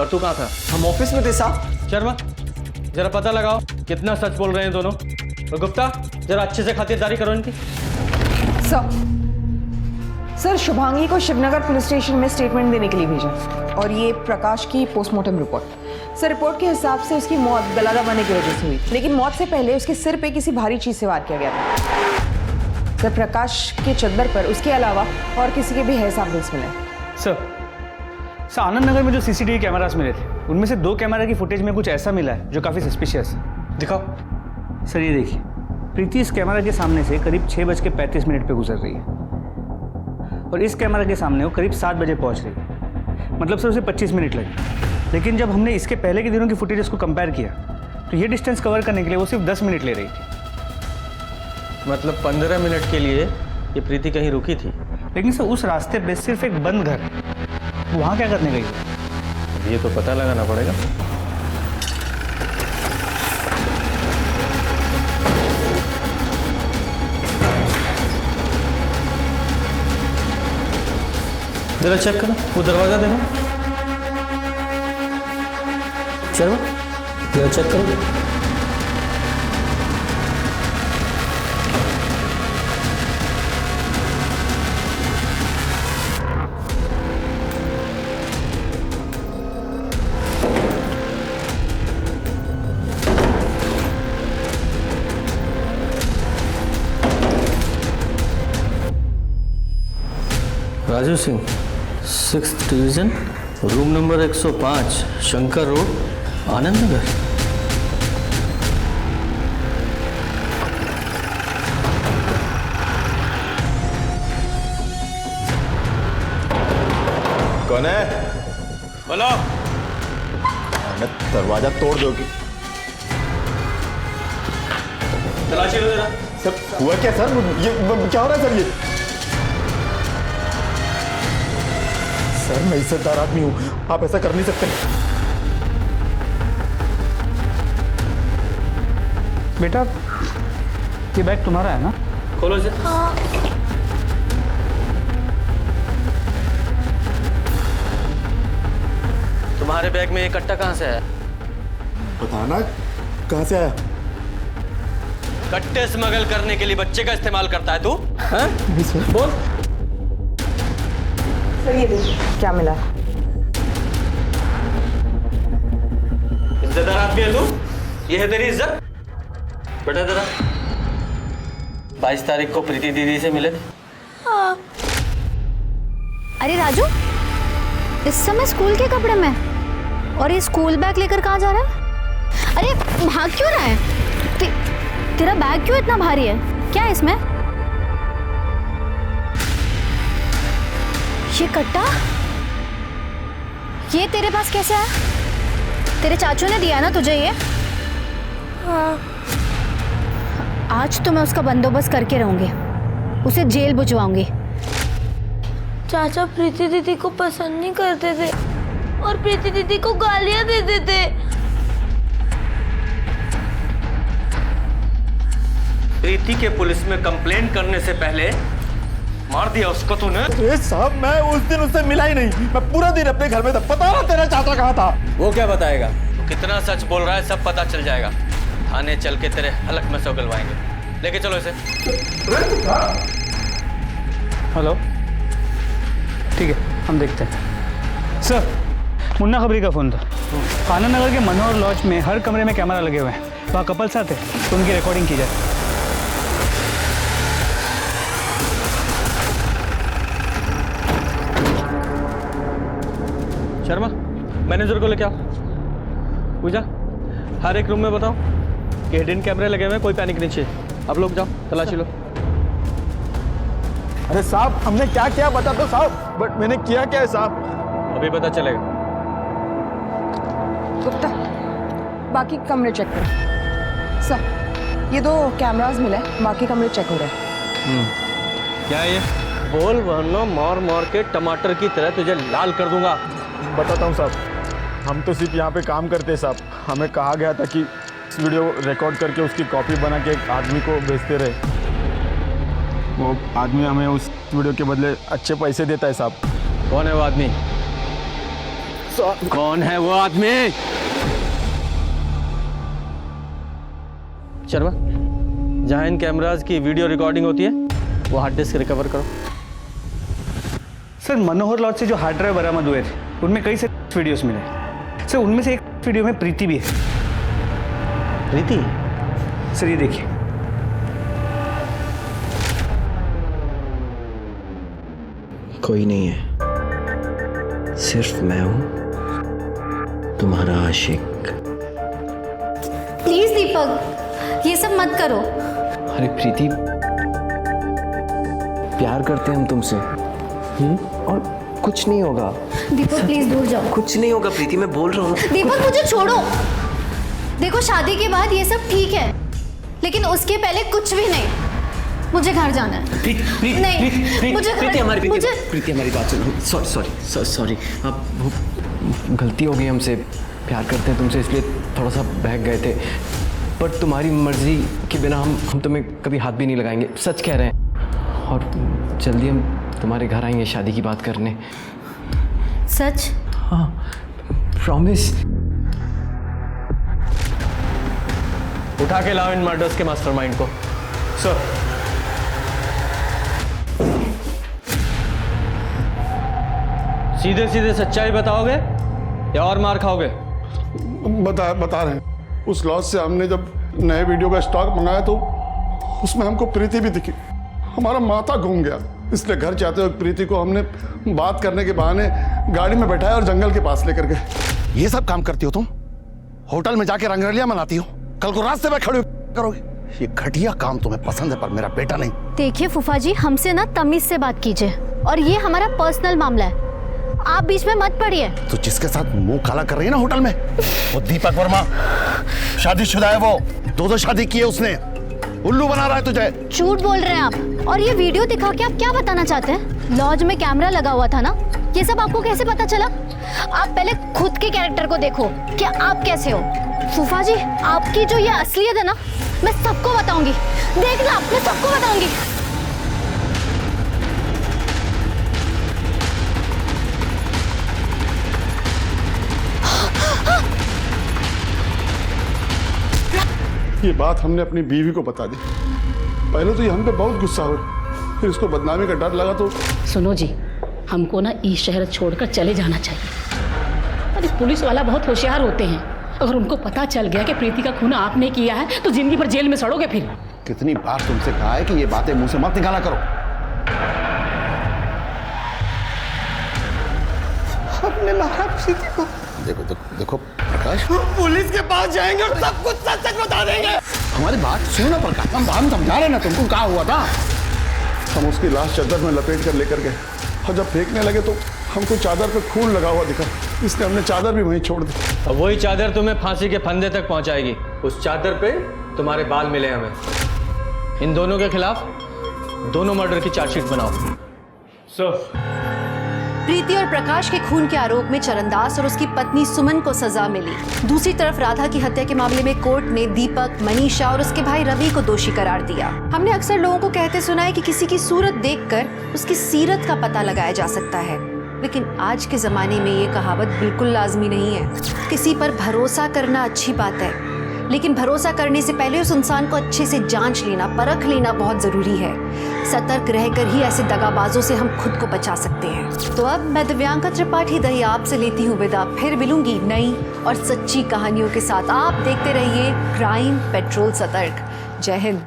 Speaker 11: और तू कहाँ था?
Speaker 2: हम ऑफिस में थे साहब।
Speaker 11: शर्मा, जरा पता लगाओ कितना सच बोल रहे हैं दोनों। और गुप्ता, जरा अच्छे से खातिरदारी करो इनकी।
Speaker 13: सर शुभांगी को शिवनगर पुलिस स्टेशन में स्टेटमेंट देने के लिए भेजा, और ये प्रकाश की पोस्टमार्टम रिपोर्ट। सर रिपोर्ट के हिसाब से उसकी मौत गला दबाने की वजह से हुई, लेकिन मौत से पहले उसके सिर पे किसी भारी चीज से वार किया गया था। सर प्रकाश के चद्दर पर उसके अलावा और किसी के भी हेयर सैंपल्स मिले।
Speaker 12: सर आनंद नगर में जो सीसीटीवी कैमरास मिले थे उनमें से 2 कैमरा की फुटेज में कुछ ऐसा मिला है जो काफ़ी सस्पिशियस है।
Speaker 2: दिखाओ।
Speaker 12: सर ये देखिए, प्रीति इस कैमरा के सामने से करीब 6:35 पे गुजर रही है, और इस कैमरा के सामने वो करीब 7 बजे पहुंच रही है। मतलब सर उसे 25 मिनट लगे। लेकिन जब हमने इसके पहले के दिनों की फुटेजेस को कंपेयर किया तो ये डिस्टेंस कवर करने के लिए वो सिर्फ 10 मिनट ले रही थी।
Speaker 11: मतलब 15 मिनट के लिए ये प्रीति कहीं रुकी थी।
Speaker 12: लेकिन सर उस रास्ते पे सिर्फ एक बंद घर, वहाँ क्या करने गई?
Speaker 11: ये तो पता लगाना पड़ेगा। जरा चेक करो, वो दरवाजा देखो। चलो जरा चेक करो। Raju Singh, 6th division, room number 105, Shankar road, Anand Nagar.
Speaker 10: कौन है?
Speaker 11: बोलो।
Speaker 10: दरवाजा तोड़ दोगे?
Speaker 11: तलाशी लो जरा।
Speaker 10: सर हुआ क्या सर? ये क्या हो रहा है सर? ये सर मैं इज्जतदार आदमी हूँ, आप ऐसा कर नहीं सकते।
Speaker 12: बेटा ये बैग तुम्हारा है ना?
Speaker 11: खोलो इसे। तुम्हारे बैग में ये कट्टा कहाँ से आया?
Speaker 10: बताना कहाँ से आया?
Speaker 11: कट्टे स्मगल करने के लिए बच्चे का इस्तेमाल करता है तू? बोल।
Speaker 13: सर ये देखिए क्या मिला।
Speaker 11: इज्जतदार आदमी है तू? ये है तेरी इज्जत? बेटा जरा 22 तारीख को प्रीति दीदी से मिले थे।
Speaker 6: अरे राजू, इस समय स्कूल के कपड़े में, और ये स्कूल बैग लेकर कहाँ जा रहा है? अरे भाग क्यों रहा है? तेरा बैग क्यों इतना भारी है? क्या है इसमें? ये कट्टा ये तेरे पास कैसे आया? तेरे चाचू ने दिया ना तुझे ये? हाँ। आज तो मैं उसका बंदोबस्त करके रहूंगी, उसे जेल भिजवाऊंगी।
Speaker 14: चाचा प्रीति दीदी को पसंद नहीं करते थे और प्रीति दीदी को गालियां देते थे।
Speaker 11: प्रीति के पुलिस में कंप्लेंट करने से पहले मार दिया उसको तूने।
Speaker 15: अरे साहब मैं उस दिन उससे मिला ही नहीं, मैं पूरा दिन अपने घर में था। पता ना तेरा चाचा कहाँ था?
Speaker 11: वो क्या बताएगा? तो कितना सच बोल रहा है सब पता चल जाएगा। थाने चल के तेरे हलक में से उगलवाएंगे। लेके चलो इसे।
Speaker 12: हेलो, ठीक है हम देखते हैं। सर, मुन्ना खबरी का फ़ोन था। आनंद नगर के मनोहर लॉज में हर कमरे में कैमरा लगे हुए हैं। वहाँ कपल्स आते तो उनकी रिकॉर्डिंग की जाए।
Speaker 11: शर्मा, मैनेजर को लेके आओ। पूजा, हर एक रूम में बताओ कि हिडन कैमरे लगे हुए हैं, कोई पैनिक नहीं चाहिए। अब लोग जाओ, तलाशी लो।
Speaker 15: अरे साहब हमने क्या किया बता दो साहब। बट मैंने किया क्या है साहब?
Speaker 11: अभी पता चलेगा।
Speaker 13: गुप्ता, बाकी कमरे चेक करो। सर, ये 2 कैमरास मिले, बाकी कमरे चेक हो रहे हैं।
Speaker 11: क्या है ये? बोल वरना मार मार के टमाटर की तरह तुझे लाल कर दूंगा।
Speaker 15: बताता हूँ साहब, हम तो सिर्फ यहाँ पे काम करते हैं साहब। हमें कहा गया था कि इस वीडियो रिकॉर्ड करके उसकी कॉपी बना के एक आदमी को भेजते रहे। वो आदमी हमें उस वीडियो के बदले अच्छे पैसे देता है साहब।
Speaker 11: कौन है वो आदमी? कौन है वो आदमी? शर्मा, जहाँ इन कैमराज की वीडियो रिकॉर्डिंग होती है वो हार्ड डिस्क रिकवर करो।
Speaker 12: सर, मनोहर लॉज से जो हार्ड ड्राइव बरामद हुए थे उनमें कई सारे वीडियोस मिले। सर, उनमें से एक वीडियो में प्रीति भी है।
Speaker 11: प्रीति?
Speaker 12: सर ये देखिए।
Speaker 2: कोई नहीं है, सिर्फ मैं हूं तुम्हारा आशिक।
Speaker 6: प्लीज दीपक, ये सब मत करो।
Speaker 2: अरे प्रीति, प्यार करते हैं हम तुमसे। और कुछ नहीं होगा।
Speaker 6: दीपक प्लीज दूर जाओ।
Speaker 2: कुछ नहीं होगा प्रीति, मैं बोल रहा हूँ।
Speaker 6: दीपक मुझे छोड़ो। देखो शादी के बाद ये सब ठीक है, लेकिन उसके पहले कुछ भी नहीं। मुझे घर जाना है। नहीं, मुझे
Speaker 2: प्रीति हमारी बात सुनो। सॉरी, अब वो गलती हो गई हमसे। प्यार करते हैं तुमसे इसलिए थोड़ा सा बहक गए थे, पर तुम्हारी मर्जी के बिना हम तुम्हें कभी हाथ भी नहीं लगाएंगे। सच कह रहे हैं। और जल्दी हम तुम्हारे घर आएंगे शादी की बात करने।
Speaker 6: सच?
Speaker 2: हाँ, प्रॉमिस।
Speaker 11: उठा के लाओ इन मर्डर्स के मास्टरमाइंड को। सर, सीधे सीधे सच्चाई बताओगे या और मार खाओगे?
Speaker 3: बता रहे हैं। उस लॉज से हमने जब नए वीडियो का स्टॉक मंगाया तो उसमें हमको प्रीति भी दिखी। हमारा माथा घूम गया, इसलिए घर जाते वक्त प्रीति को हमने बात करने के बहाने गाड़ी में बैठाया और जंगल के पास लेकर गए। ये सब काम करती हो तुम? होटल में जाके रंगरलियां मनाती हो, कल को रास्ते में खड़े करोगे। ये घटिया काम तुम्हें पसंद है पर मेरा बेटा नहीं।
Speaker 6: देखिए फूफा जी, हमसे ना तमीज से बात कीजिए, और ये हमारा पर्सनल मामला है, आप बीच में मत पड़िए।
Speaker 3: तो जिसके साथ मुंह काला कर रही है ना होटल में, वो दीपक वर्मा शादीशुदा है। वो 2 शादी की है उसने। उल्लू बना रहा है तुझे।
Speaker 6: झूठ बोल रहे हैं आप। और ये वीडियो दिखा के आप क्या बताना चाहते हैं? लॉज में कैमरा लगा हुआ था ना, ये सब आपको कैसे पता चला? आप पहले खुद के कैरेक्टर को देखो कि आप कैसे हो। फूफा जी, आपकी जो ये असलियत है ना, मैं सबको बताऊंगी। देखना, मैं सबको बताऊंगी।
Speaker 3: ये बात हमने अपनी बीवी को बता दी। पहले तो ये हम पे बहुत गुस्सा हुई, फिर इसको बदनामी का डर लगा तो।
Speaker 16: सुनो जी, हमको ना ये शहर छोड़कर चले जाना चाहिए। अरे पुलिस वाला बहुत होशियार होते हैं, अगर उनको पता चल गया कि प्रीति का खून आपने किया है तो जिंदगी भर जेल में सड़ोगे। फिर
Speaker 3: कितनी बार तुमसे कहा है कि ये बातें मुंह से मत निकाला करो। हमने मारा प्रीति को। देखो प्रकाश?
Speaker 15: पुलिस के पास जाएंगे और सब कुछ सच सच बता देंगे।
Speaker 3: हमारी बात सुनो ना प्रकाश, हम समझा रहे ना तुमको क्या हुआ था। हम उसकी लाश चादर में लपेट कर लेकर गए और जब फेंकने लगे तो हमको चादर पे खून लगा हुआ दिखा, इसलिए हमने चादर भी वहीं छोड़ दी।
Speaker 11: अब वही चादर तुम्हें फांसी के फंदे तक पहुंचाएगी। उस चादर पे तुम्हारे बाल मिले हमें। इन दोनों के खिलाफ दोनों मर्डर की चार्जशीट बनाओ।
Speaker 17: प्रीति और प्रकाश के खून के आरोप में चरणदास और उसकी पत्नी सुमन को सजा मिली। दूसरी तरफ राधा की हत्या के मामले में कोर्ट ने दीपक, मनीषा और उसके भाई रवि को दोषी करार दिया। हमने अक्सर लोगों को कहते सुना है कि किसी की सूरत देखकर उसकी सीरत का पता लगाया जा सकता है, लेकिन आज के जमाने में ये कहावत बिल्कुल लाजमी नहीं है। किसी पर भरोसा करना अच्छी बात है, लेकिन भरोसा करने से पहले उस इंसान को अच्छे से जांच लेना, परख लेना बहुत जरूरी है। सतर्क रहकर ही ऐसे दगाबाजों से हम खुद को बचा सकते हैं। तो अब मैं दिव्यांका त्रिपाठी दही आपसे लेती हूँ विदा, फिर मिलूंगी नई और सच्ची कहानियों के साथ। आप देखते रहिए क्राइम पेट्रोल सतर्क। जय हिंद।